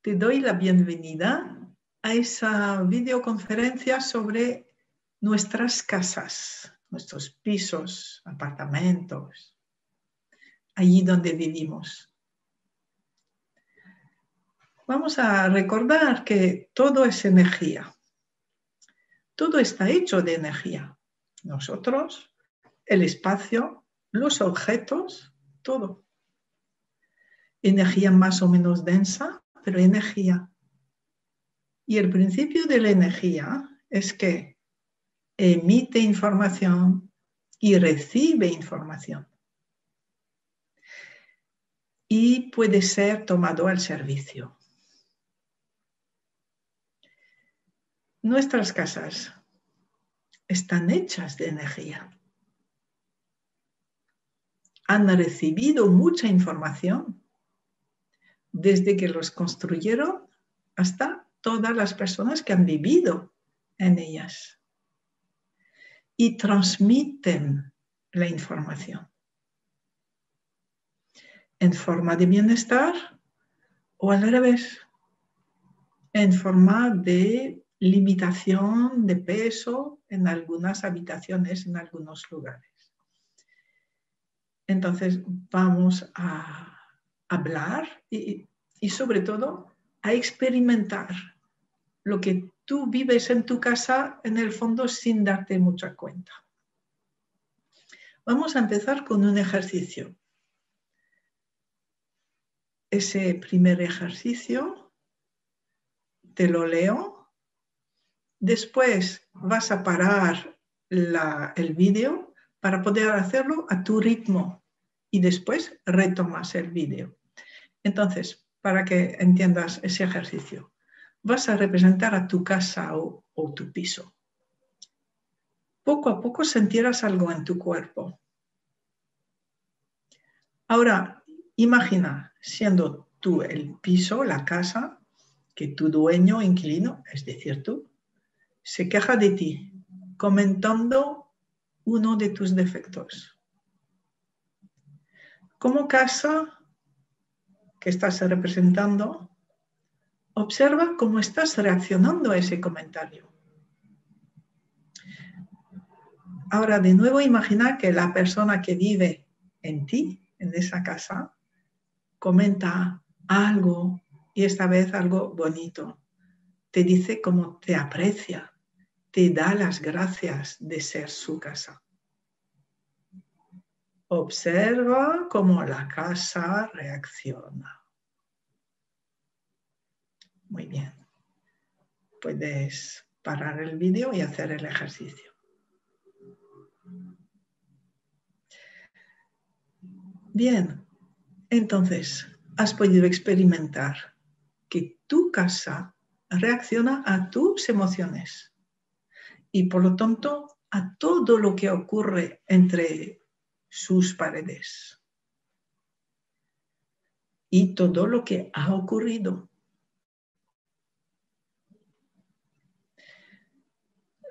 Te doy la bienvenida a esa videoconferencia sobre nuestras casas, nuestros pisos, apartamentos, allí donde vivimos. Vamos a recordar que todo es energía. Todo está hecho de energía. Nosotros, el espacio, los objetos, todo. Energía más o menos densa, pero energía. Y el principio de la energía es que emite información y recibe información. Y puede ser tomado al servicio. Nuestras casas están hechas de energía. Han recibido mucha información desde que los construyeron hasta todas las personas que han vivido en ellas. Y transmiten la información en forma de bienestar o al revés, en forma de limitación de peso en algunas habitaciones, en algunos lugares. Entonces vamos a hablar y sobre todo a experimentar lo que tú vives en tu casa en el fondo sin darte mucha cuenta. Vamos a empezar con un ejercicio. Ese primer ejercicio te lo leo. Después vas a parar el vídeo para poder hacerlo a tu ritmo y después retomas el vídeo. Entonces, para que entiendas ese ejercicio, vas a representar a tu casa o tu piso. Poco a poco sentirás algo en tu cuerpo. Ahora, imagina siendo tú el piso, la casa, que tu dueño, inquilino, es decir, tú, se queja de ti, comentando uno de tus defectos. Como casa que estás representando, observa cómo estás reaccionando a ese comentario. Ahora, de nuevo, imagina que la persona que vive en ti, en esa casa, comenta algo, y esta vez algo bonito. Te dice cómo te aprecia, te da las gracias de ser su casa. Observa cómo la casa reacciona. Muy bien. Puedes parar el vídeo y hacer el ejercicio. Bien, entonces has podido experimentar que tu casa reacciona a tus emociones y por lo tanto a todo lo que ocurre entre sus paredes y todo lo que ha ocurrido.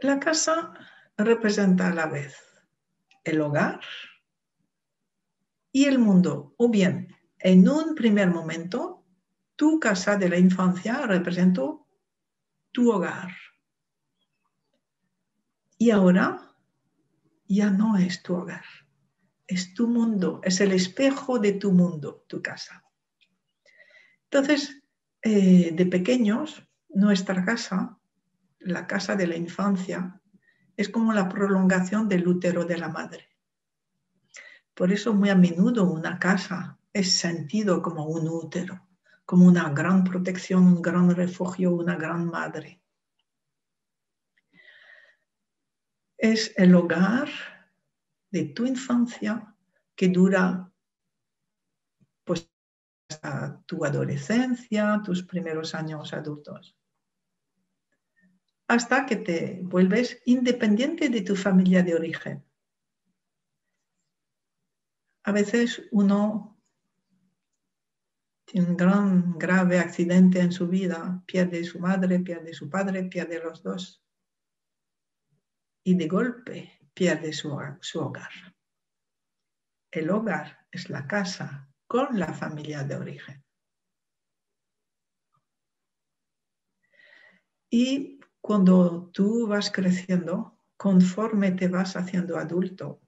La casa representa a la vez el hogar y el mundo, o bien en un primer momento tu casa de la infancia representó tu hogar y ahora ya no es tu hogar, es tu mundo, es el espejo de tu mundo, tu casa. Entonces, de pequeños, nuestra casa, la casa de la infancia, es como la prolongación del útero de la madre. Por eso muy a menudo una casa es sentido como un útero, como una gran protección, un gran refugio, una gran madre. Es el hogar de tu infancia que dura pues hasta tu adolescencia, tus primeros años adultos, hasta que te vuelves independiente de tu familia de origen. A veces uno tiene un grave accidente en su vida, pierde su madre, pierde su padre, pierde los dos. Y de golpe pierde su hogar. El hogar es la casa con la familia de origen. Y cuando tú vas creciendo, conforme te vas haciendo adulto,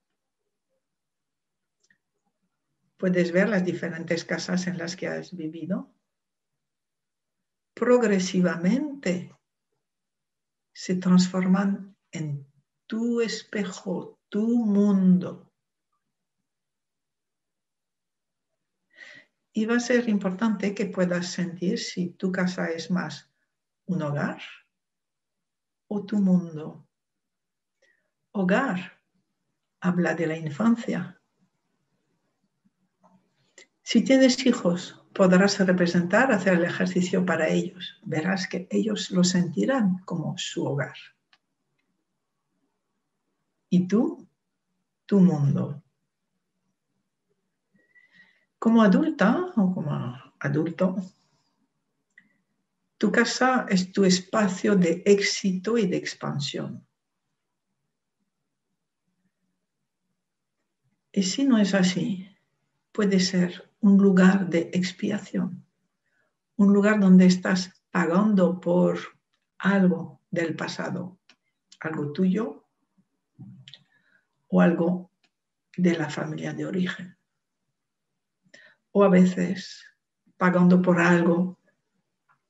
puedes ver las diferentes casas en las que has vivido. Progresivamente se transforman en tu espejo, tu mundo. Y va a ser importante que puedas sentir si tu casa es más un hogar o tu mundo. Hogar habla de la infancia. Si tienes hijos, podrás representar, hacer el ejercicio para ellos. Verás que ellos lo sentirán como su hogar. Y tú, tu mundo. Como adulta o como adulto, tu casa es tu espacio de éxito y de expansión. Y si no es así, puede ser un lugar de expiación, un lugar donde estás pagando por algo del pasado, algo tuyo o algo de la familia de origen. O a veces pagando por algo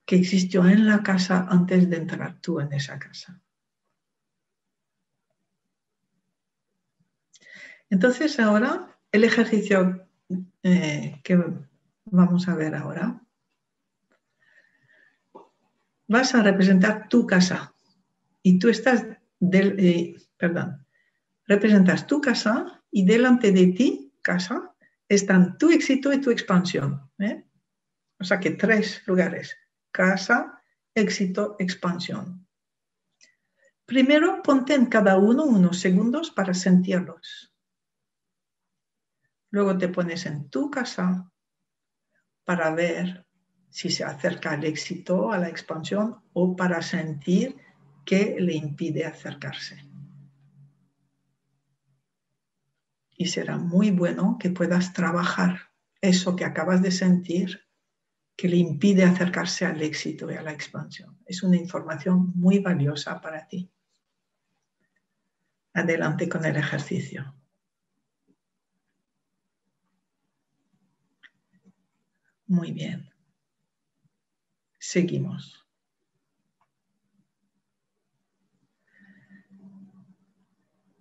que existió en la casa antes de entrar tú en esa casa. Entonces ahora el ejercicio que vamos a ver ahora, vas a representar tu casa y tú estás, representas tu casa y delante de ti, casa, están tu éxito y tu expansión. O sea que 3 lugares, casa, éxito, expansión. Primero ponte en cada uno unos segundos para sentirlos. Luego te pones en tu casa para ver si se acerca al éxito, a la expansión, o para sentir que le impide acercarse. Y será muy bueno que puedas trabajar eso que acabas de sentir que le impide acercarse al éxito y a la expansión. Es una información muy valiosa para ti. Adelante con el ejercicio. Muy bien. Seguimos.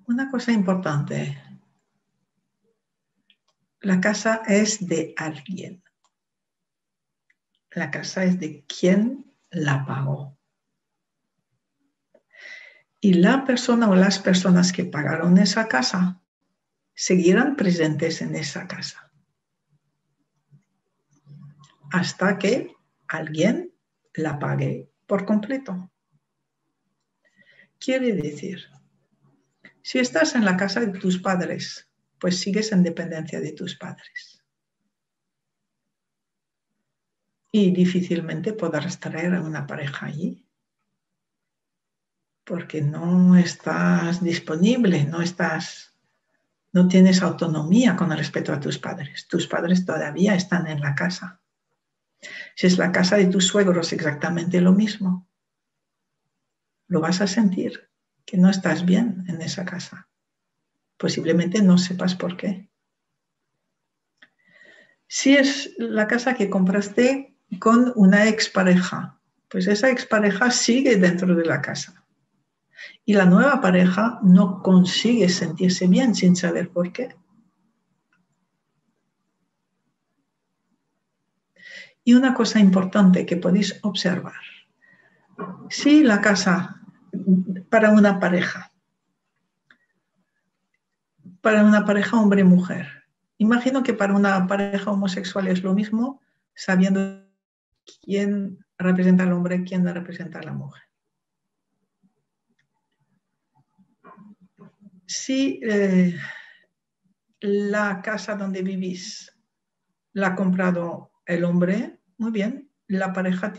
Una cosa importante. La casa es de alguien. La casa es de quien la pagó. Y la persona o las personas que pagaron esa casa seguirán presentes en esa casa. Hasta que alguien la pague por completo. Quiere decir, si estás en la casa de tus padres, pues sigues en dependencia de tus padres. Y difícilmente podrás traer a una pareja allí, porque no estás disponible, no tienes autonomía con respecto a tus padres. Tus padres todavía están en la casa. Si es la casa de tus suegros, exactamente lo mismo. Lo vas a sentir, que no estás bien en esa casa. Posiblemente no sepas por qué. Si es la casa que compraste con una expareja, pues esa expareja sigue dentro de la casa. Y la nueva pareja no consigue sentirse bien sin saber por qué. Y una cosa importante que podéis observar. Si la casa para una pareja hombre-mujer, imagino que para una pareja homosexual es lo mismo, sabiendo quién representa al hombre, quién representa a la mujer. Si la casa donde vivís la ha comprado el hombre, muy bien, la pareja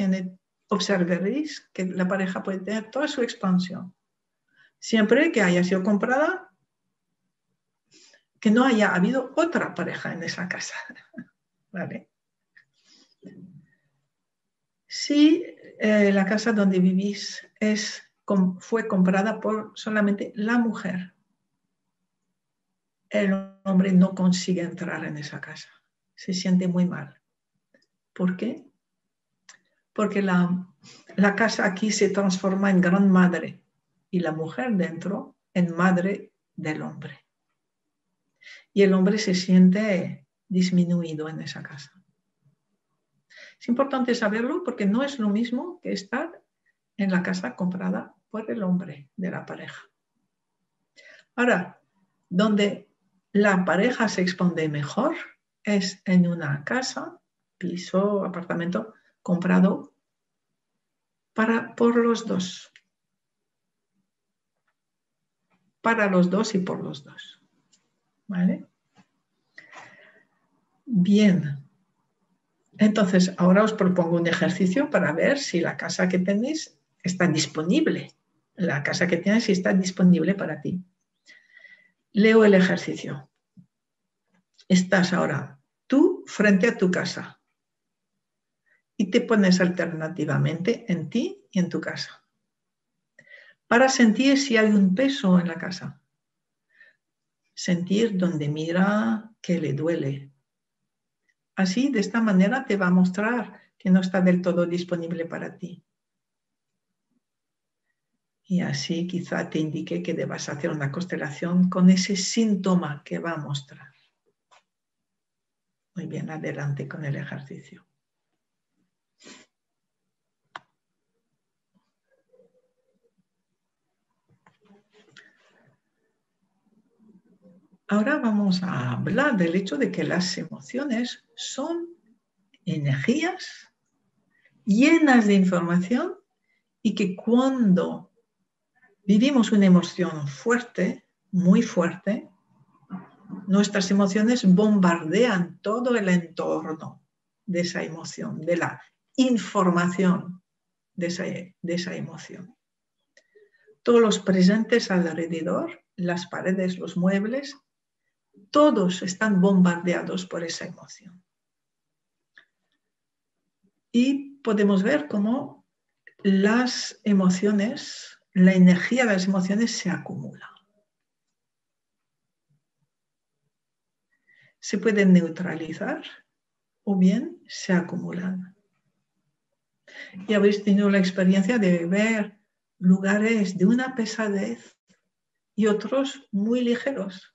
observaréis que la pareja puede tener toda su expansión. Siempre que haya sido comprada, que no haya habido otra pareja en esa casa. ¿Vale? Si la casa donde vivís fue comprada por solamente la mujer, el hombre no consigue entrar en esa casa. Se siente muy mal. ¿Por qué? Porque la casa aquí se transforma en gran madre y la mujer dentro en madre del hombre. Y el hombre se siente disminuido en esa casa. Es importante saberlo porque no es lo mismo que estar en la casa comprada por el hombre de la pareja. Ahora, donde la pareja se expone mejor es en una casa, piso, apartamento comprado por los dos. Para los dos y por los dos. ¿Vale? Bien. Entonces, ahora os propongo un ejercicio para ver si la casa que tenéis está disponible. La casa que tienes está disponible para ti. Leo el ejercicio. Estás ahora tú frente a tu casa y te pones alternativamente en ti y en tu casa para sentir si hay un peso en la casa. Sentir dónde mira, qué le duele. Así, de esta manera te va a mostrar que no está del todo disponible para ti. Y así quizá te indique que debas hacer una constelación con ese síntoma que va a mostrar. Muy bien, adelante con el ejercicio. Ahora vamos a hablar del hecho de que las emociones son energías llenas de información y que cuando vivimos una emoción fuerte, muy fuerte, nuestras emociones bombardean todo el entorno de esa emoción, de la información de esa emoción. Todos los presentes alrededor, las paredes, los muebles, todos están bombardeados por esa emoción. Y podemos ver cómo las emociones, la energía de las emociones se acumula. Se pueden neutralizar o bien se acumulan. Y habéis tenido la experiencia de ver lugares de una pesadez y otros muy ligeros.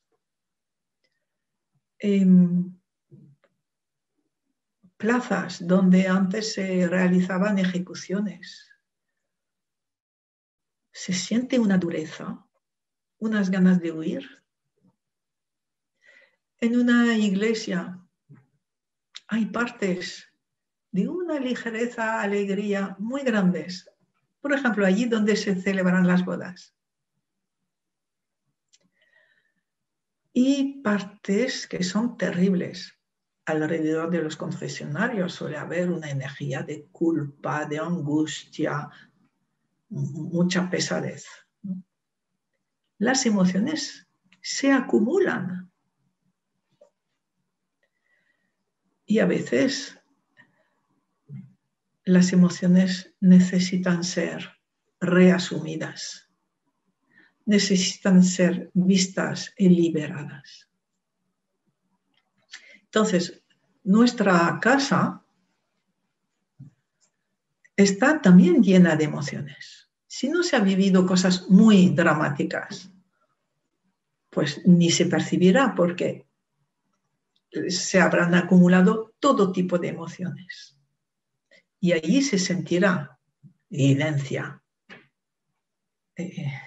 Plazas donde antes se realizaban ejecuciones. Se siente una dureza, unas ganas de huir. En una iglesia hay partes de una ligereza, alegría muy grandes. Por ejemplo, allí donde se celebran las bodas. Y partes que son terribles. Alrededor de los confesionarios suele haber una energía de culpa, de angustia, mucha pesadez. Las emociones se acumulan. Y a veces las emociones necesitan ser reasumidas, necesitan ser vistas y liberadas. Entonces, nuestra casa está también llena de emociones. Si no se han vivido cosas muy dramáticas, pues ni se percibirá porque se habrán acumulado todo tipo de emociones. Y allí se sentirá evidencia que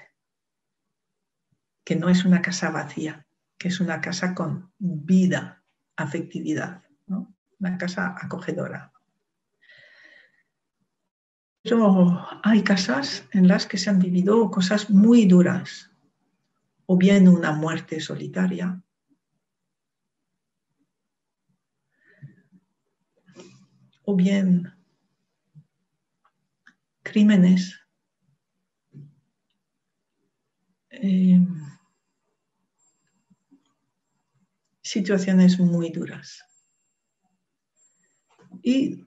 no es una casa vacía, que es una casa con vida, afectividad, ¿no? Una casa acogedora. Pero hay casas en las que se han vivido cosas muy duras, o bien una muerte solitaria, o bien crímenes, situaciones muy duras. Y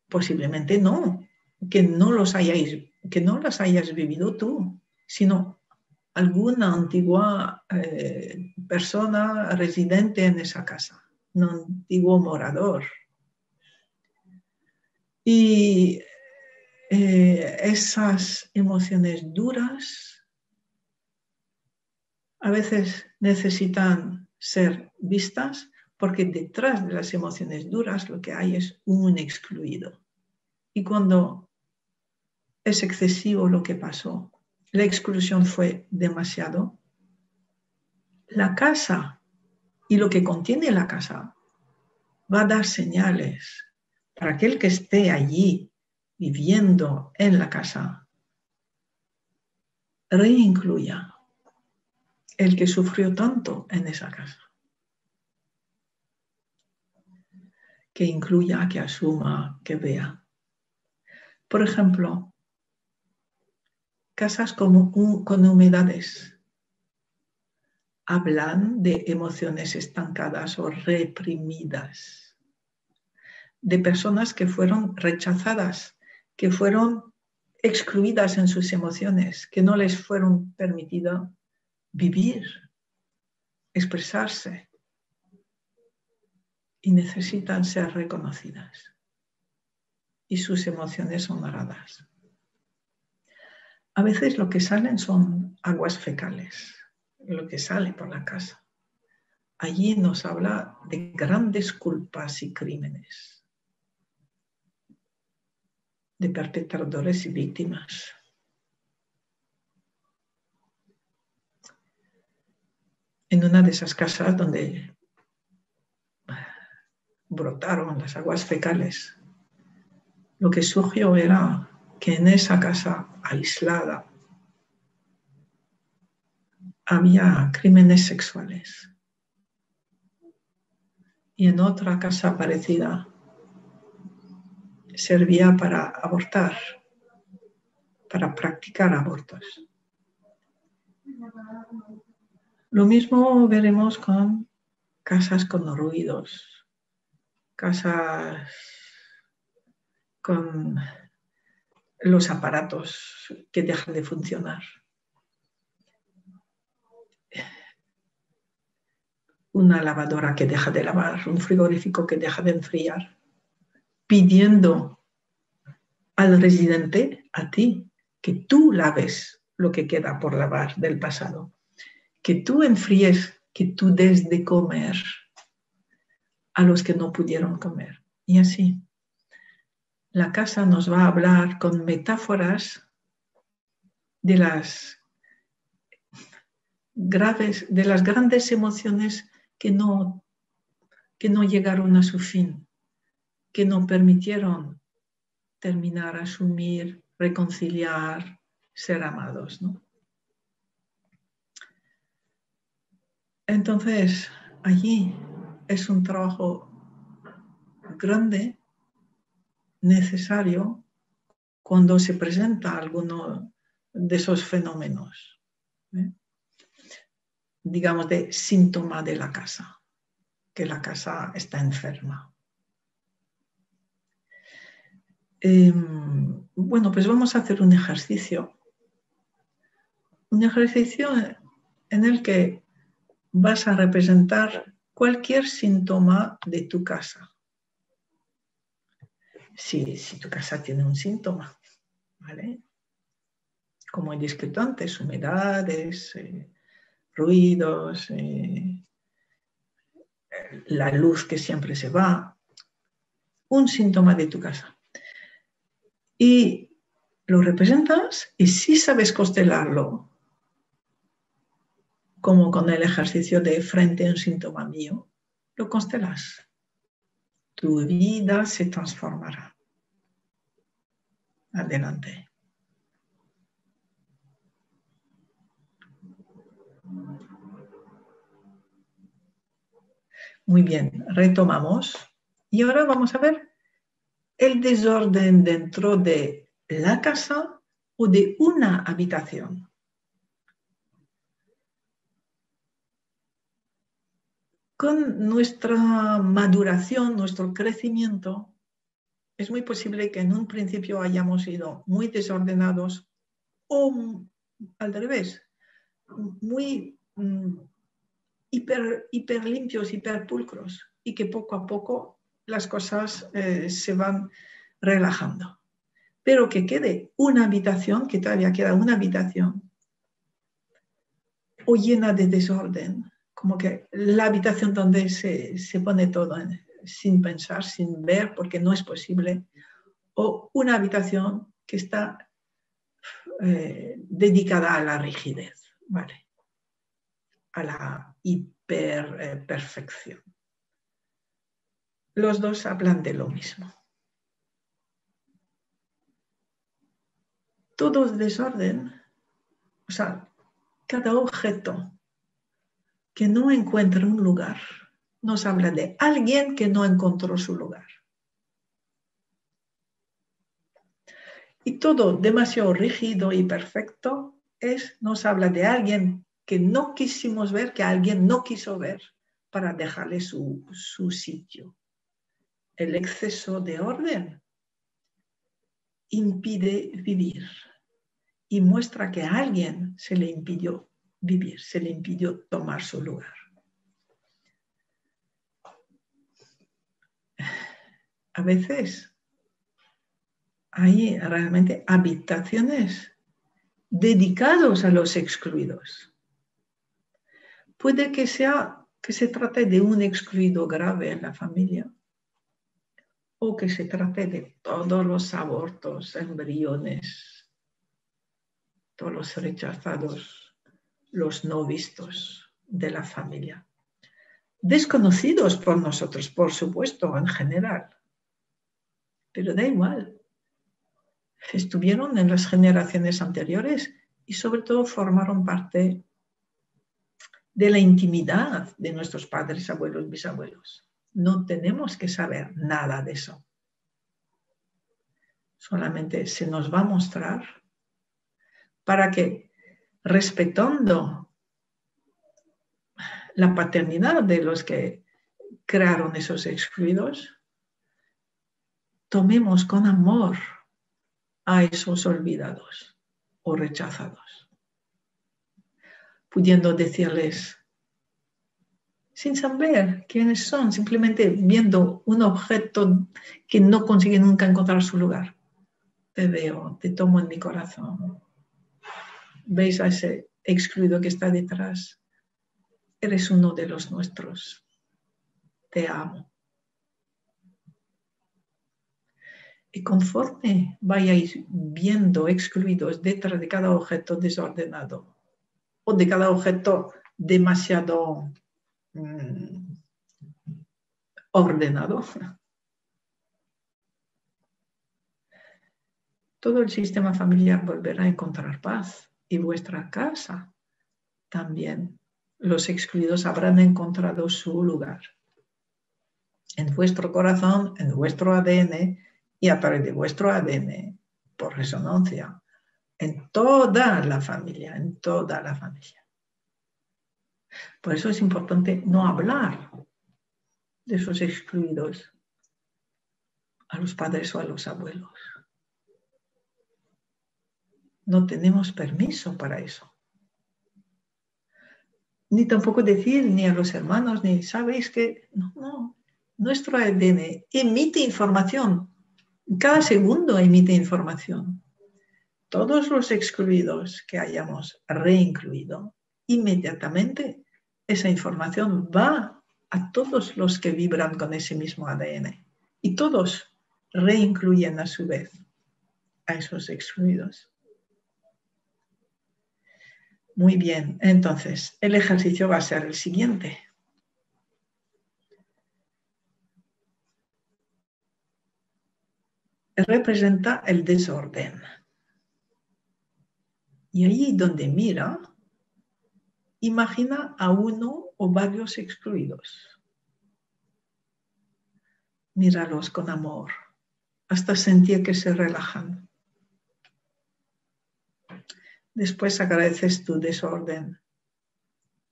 Posiblemente no, que no las hayas vivido tú, sino alguna antigua persona residente en esa casa, un antiguo morador. Y esas emociones duras a veces necesitan ser vistas porque detrás de las emociones duras lo que hay es un excluido. Y cuando es excesivo lo que pasó, la exclusión fue demasiado, la casa y lo que contiene la casa va a dar señales para aquel que esté allí viviendo en la casa, reincluya el que sufrió tanto en esa casa. Que incluya, que asuma, que vea. Por ejemplo, casas con humedades hablan de emociones estancadas o reprimidas, de personas que fueron rechazadas, que fueron excluidas en sus emociones, que no les fueron permitido vivir, expresarse, y necesitan ser reconocidas. Y sus emociones honradas. A veces lo que salen son aguas fecales, lo que sale por la casa. Allí nos habla de grandes culpas y crímenes, de perpetradores y víctimas. En una de esas casas donde brotaron las aguas fecales, lo que surgió era que en esa casa aislada había crímenes sexuales. Y en otra casa parecida servía para abortar, para practicar abortos. Lo mismo veremos con casas con ruidos, casas con los aparatos que dejan de funcionar. Una lavadora que deja de lavar, un frigorífico que deja de enfriar, pidiendo al residente, a ti, que tú laves lo que queda por lavar del pasado, que tú enfríes, que tú des de comer a los que no pudieron comer. Y así, la casa nos va a hablar con metáforas de las grandes emociones que no llegaron a su fin, que no permitieron terminar, asumir, reconciliar, ser amados, ¿no? Entonces, allí es un trabajo grande, necesario, cuando se presenta alguno de esos fenómenos, digamos, de síntoma de la casa, que la casa está enferma. Bueno, pues vamos a hacer un ejercicio en el que vas a representar cualquier síntoma de tu casa. Si tu casa tiene un síntoma, ¿vale? Como he descrito antes, humedades, ruidos, la luz que siempre se va, un síntoma de tu casa. Y lo representas y si sabes constelarlo, como con el ejercicio de frente a un síntoma mío, lo constelas. Tu vida se transformará. Adelante. Muy bien, retomamos. Y ahora vamos a ver el desorden dentro de la casa o de una habitación. Con nuestra maduración, nuestro crecimiento, es muy posible que en un principio hayamos sido muy desordenados o al revés, muy hiper limpios, hiper pulcros, y que poco a poco las cosas se van relajando. Pero que quede una habitación, que todavía queda una habitación, o llena de desorden, como que la habitación donde se pone todo sin pensar, sin ver, porque no es posible, o una habitación que está dedicada a la rigidez, ¿vale? A la hiperperfección. Los dos hablan de lo mismo. Todo es desorden, o sea, cada objeto que no encuentra un lugar nos habla de alguien que no encontró su lugar. Y todo demasiado rígido y perfecto nos habla de alguien que no quisimos ver, que alguien no quiso ver para dejarle su sitio. El exceso de orden impide vivir y muestra que a alguien se le impidió vivir, se le impidió tomar su lugar. A veces hay realmente habitaciones dedicadas a los excluidos. Puede que se trate de un excluido grave en la familia, o que se trate de todos los abortos, embriones, todos los rechazados, los no vistos de la familia. Desconocidos por nosotros, por supuesto, en general. Pero da igual. Estuvieron en las generaciones anteriores y sobre todo formaron parte de la intimidad de nuestros padres, abuelos, bisabuelos. No tenemos que saber nada de eso. Solamente se nos va a mostrar para que, respetando la paternidad de los que crearon esos excluidos, tomemos con amor a esos olvidados o rechazados, pudiendo decirles, sin saber quiénes son, simplemente viendo un objeto que no consigue nunca encontrar su lugar. Te veo, te tomo en mi corazón. ¿Veis a ese excluido que está detrás? Eres uno de los nuestros. Te amo. Y conforme vayáis viendo excluidos detrás de cada objeto desordenado o de cada objeto demasiado ordenado, todo el sistema familiar volverá a encontrar paz y vuestra casa también. Los excluidos habrán encontrado su lugar en vuestro corazón, en vuestro ADN y a través de vuestro ADN por resonancia en toda la familia, en toda la familia. Por eso es importante no hablar de esos excluidos a los padres o a los abuelos. No tenemos permiso para eso. Ni tampoco decir ni a los hermanos, ni sabéis que no. Nuestro ADN emite información. Cada segundo emite información. Todos los excluidos que hayamos reincluido, inmediatamente esa información va a todos los que vibran con ese mismo ADN. Y todos reincluyen a su vez a esos excluidos. Muy bien, entonces el ejercicio va a ser el siguiente. Representa el desorden. Y allí donde mira, imagina a uno o varios excluidos. Míralos con amor, hasta sentir que se relajan. Después agradeces tu desorden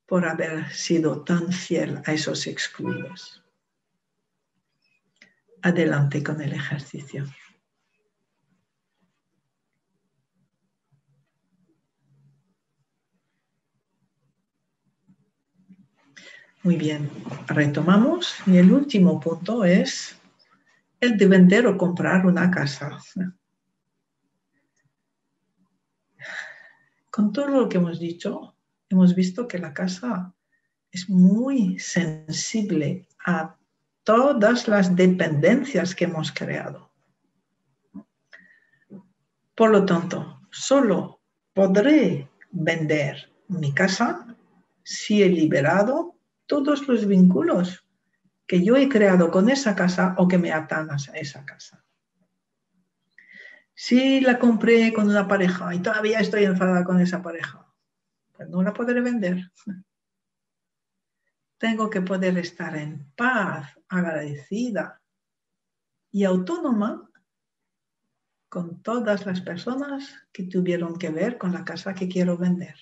por haber sido tan fiel a esos excluidos. adelante con el ejercicio. Muy bien, retomamos y el último punto es el de vender o comprar una casa. Con todo lo que hemos dicho, hemos visto que la casa es muy sensible a todas las dependencias que hemos creado. Por lo tanto, solo podré vender mi casa si he liberado todos los vínculos que yo he creado con esa casa o que me atan a esa casa. Si la compré con una pareja y todavía estoy enfadada con esa pareja, pues no la podré vender. Tengo que poder estar en paz, agradecida y autónoma con todas las personas que tuvieron que ver con la casa que quiero vender.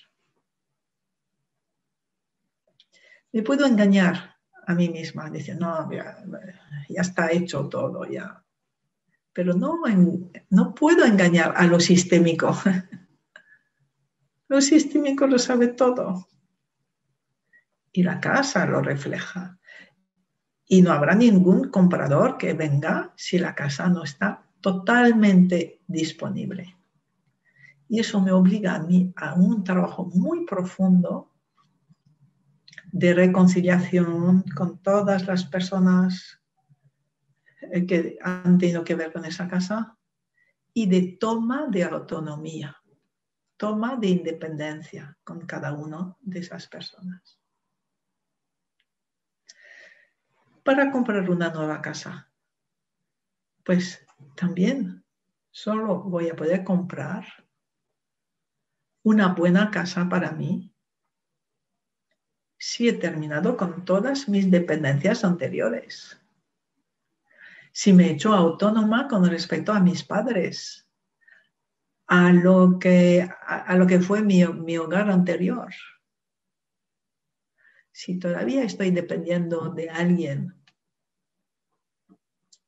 Me puedo engañar a mí misma, diciendo, no, ya está hecho todo, ya. Pero no puedo engañar a lo sistémico. Lo sistémico lo sabe todo. Y la casa lo refleja. Y no habrá ningún comprador que venga si la casa no está totalmente disponible. Y eso me obliga a mí a un trabajo muy profundo de reconciliación con todas las personas que han tenido que ver con esa casa y de toma de autonomía, toma de independencia con cada una de esas personas. Para comprar una nueva casa, pues también solo voy a poder comprar una buena casa para mí si he terminado con todas mis dependencias anteriores. Si me he hecho autónoma con respecto a mis padres, a lo que fue mi hogar anterior. Si todavía estoy dependiendo de alguien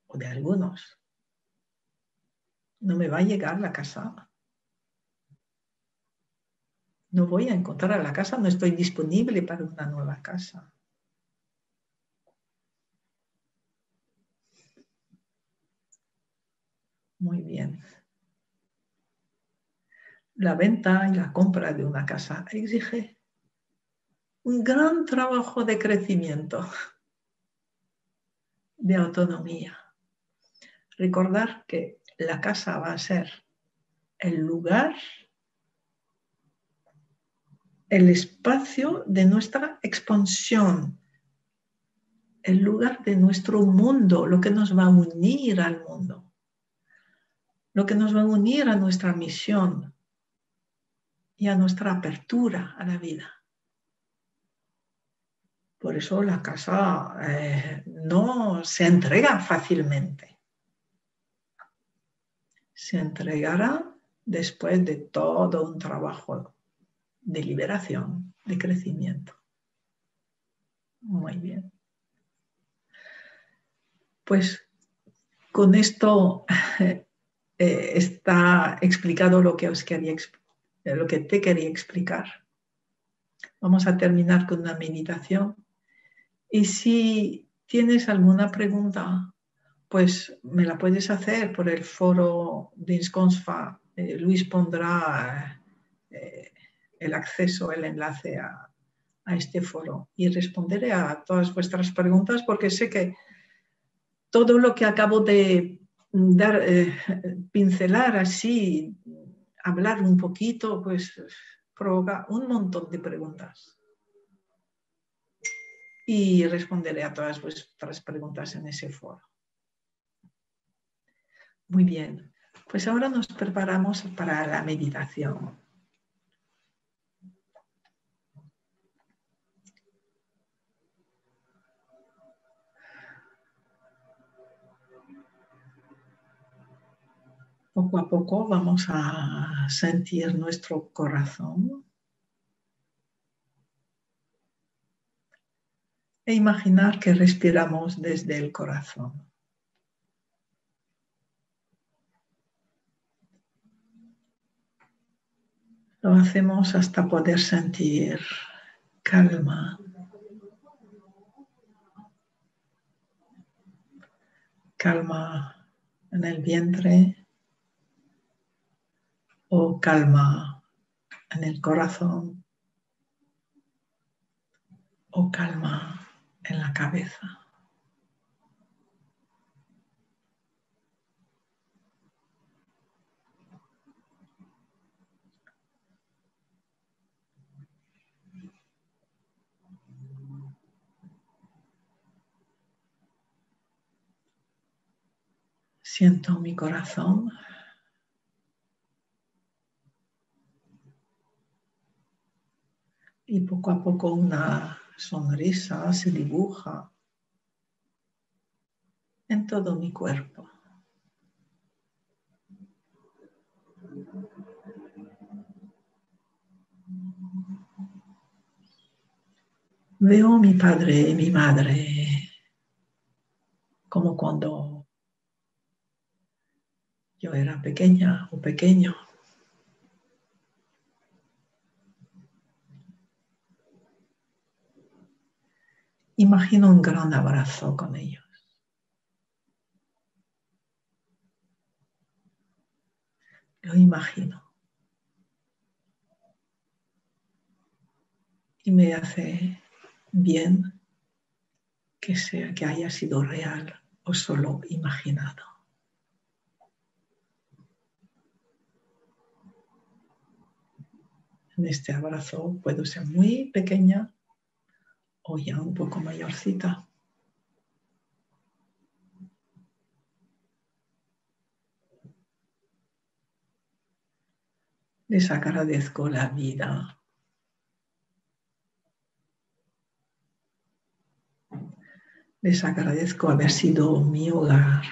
o de algunos, no me va a llegar la casa. No voy a encontrar la casa, no estoy disponible para una nueva casa. Muy bien. La venta y la compra de una casa exige un gran trabajo de crecimiento, de autonomía. Recordar que la casa va a ser el lugar, el espacio de nuestra expansión, el lugar de nuestro mundo, lo que nos va a unir al mundo, lo que nos va a unir a nuestra misión y a nuestra apertura a la vida. Por eso la casa no se entrega fácilmente. Se entregará después de todo un trabajo de liberación, de crecimiento. Muy bien. Pues con esto está explicado lo que te quería explicar. Vamos a terminar con una meditación. Y si tienes alguna pregunta, pues me la puedes hacer por el foro de INSCONSFA. Luis pondrá el acceso, el enlace a este foro y responderé a todas vuestras preguntas porque sé que todo lo que acabo de dar, pincelar así, hablar un poquito, pues provoca un montón de preguntas. Y responderé a todas vuestras preguntas en ese foro. Muy bien, pues ahora nos preparamos para la meditación. Poco a poco vamos a sentir nuestro corazón e imaginar que respiramos desde el corazón. Lo hacemos hasta poder sentir calma. Calma en el vientre o calma en el corazón o calma en la cabeza. Siento mi corazón. Y poco a poco una sonrisa se dibuja en todo mi cuerpo. Veo a mi padre y mi madre como cuando yo era pequeña o pequeño. Imagino un gran abrazo con ellos. Lo imagino. Y me hace bien que sea que haya sido real o solo imaginado. En este abrazo puedo ser muy pequeña o ya un poco mayorcita. Les agradezco la vida. Les agradezco haber sido mi hogar.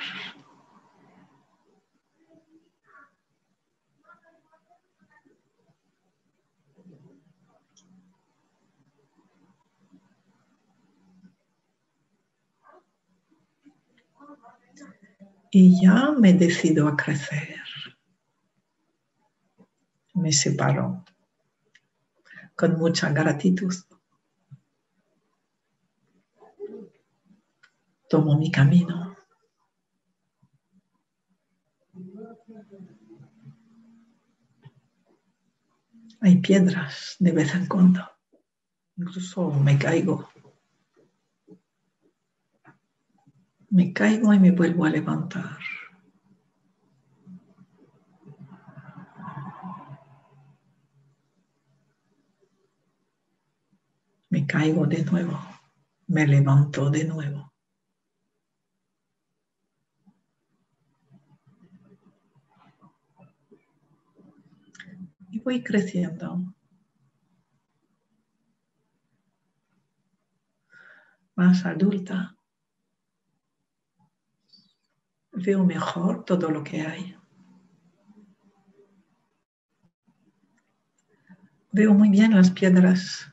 Y ya me decido a crecer. Me separo con mucha gratitud. Tomo mi camino. Hay piedras de vez en cuando. Incluso me caigo. Me caigo y me vuelvo a levantar. Me caigo de nuevo. Me levanto de nuevo. Y voy creciendo. Más adulta. Veo mejor todo lo que hay. Veo muy bien las piedras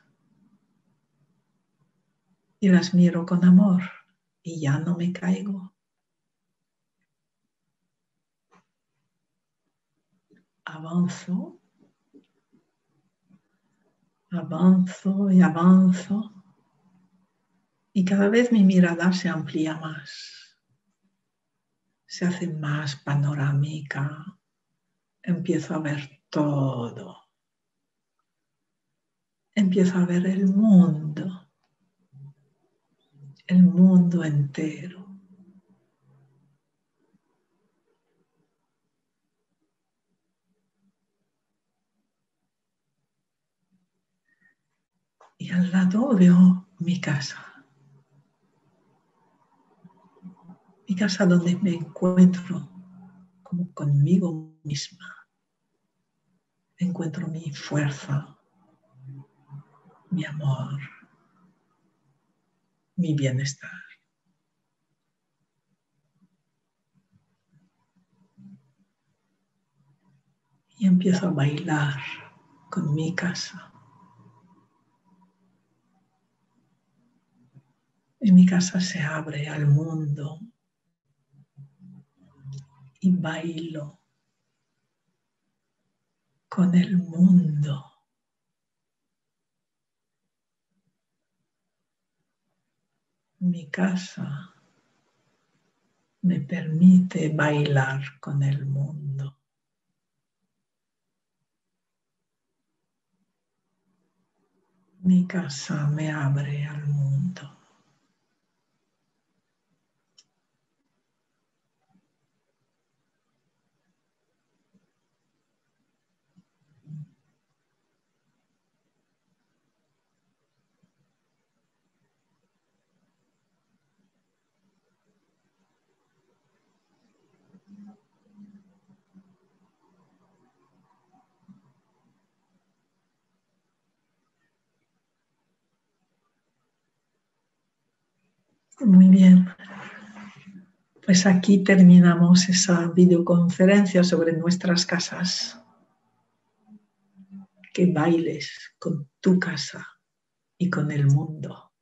y las miro con amor y ya no me caigo. Avanzo, avanzo y avanzo y cada vez mi mirada se amplía más, se hace más panorámica, empiezo a ver todo, empiezo a ver el mundo entero. Y al lado veo mi casa. Mi casa donde me encuentro como conmigo misma. Encuentro mi fuerza, mi amor, mi bienestar. Y empiezo a bailar con mi casa. Y mi casa se abre al mundo y bailo con el mundo. Mi casa me permite bailar con el mundo. Mi casa me abre al mundo. Muy bien. Pues aquí terminamos esa videoconferencia sobre nuestras casas. Que bailes con tu casa y con el mundo.